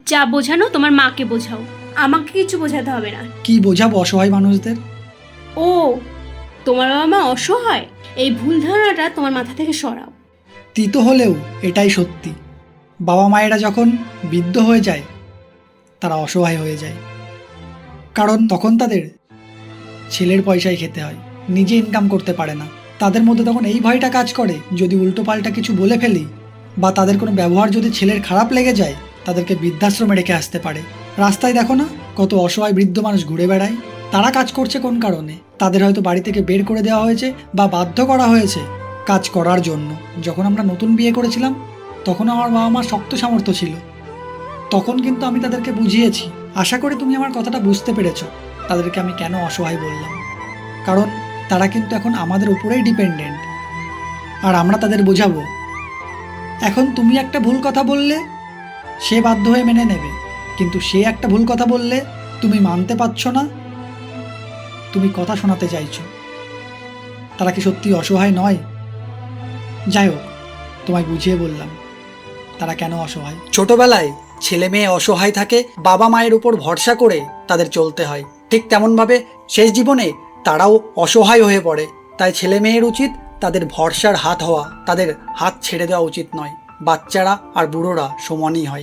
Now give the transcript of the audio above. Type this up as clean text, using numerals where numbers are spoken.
যা বোঝানো তোমার মাকে বোঝাও, আমাকে কিছু বোঝাতে হবে না। কি বোঝাবো অসহায় মানুষদের? ও, তোমার বাবা মা অসহায়, এই ভুল ধারণাটা তোমার মাথা থেকে সরাও। তিতো হলেও এটাই সত্যি। বাবা মায়েরা যখন বৃদ্ধ হয়ে যায় তারা অসহায় হয়ে যায়, কারণ তখন তাদের ছেলের পয়সায় খেতে হয়, নিজে ইনকাম করতে পারে না। তাদের মধ্যে তখন এই ভয়টা কাজ করে, যদি উল্টোপাল্টা কিছু বলে ফেলি বা তাদের কোনো ব্যবহার যদি ছেলের খারাপ লেগে যায়, তাদেরকে বৃদ্ধাশ্রমে রেখে আসতে পারে। রাস্তায় দেখো না কত অসহায় বৃদ্ধ মানুষ ঘুরে বেড়ায়। তারা কাজ করছে কোন কারণে? তাদের হয়তো বাড়ি থেকে বের করে দেওয়া হয়েছে বা বাধ্য করা হয়েছে কাজ করার জন্য। যখন আমরা নতুন বিয়ে করেছিলাম তখন আমার বাবা মা শক্ত সামর্থ্য ছিল, তখন কিন্তু আমি তাদেরকে বুঝিয়েছি। আশা করি তুমি আমার কথাটা বুঝতে পেরেছো, তাদেরকে আমি কেন অসহায় বললাম। কারণ তারা কিন্তু এখন আমাদের উপরেই ডিপেন্ডেন্ট, আর আমরা তাদের বোঝাবো। এখন তুমি একটা ভুল কথা বললে সে বাধ্য হয়ে মেনে নেবে, কিন্তু সে একটা ভুল কথা বললে তুমি মানতে পারছো না, তুমি কথা শোনাতে চাইছো। তারা কি সত্যি অসহায় নয়? যাই হোক, তোমায় বুঝিয়ে বললাম তারা কেন অসহায়। ছোটবেলায় ছেলে মেয়ে অসহায় থাকে, বাবা মায়ের উপর ভরসা করে তাদের চলতে হয়। ঠিক তেমনভাবে শেষ জীবনে তারাও অসহায় হয়ে পড়ে। তাই ছেলে মেয়ের উচিত তাদের ভরসার হাত হওয়া, তাদের হাত ছেড়ে দেওয়া উচিত নয়। বাচ্চারা আর বুড়োরা সমানই হয়।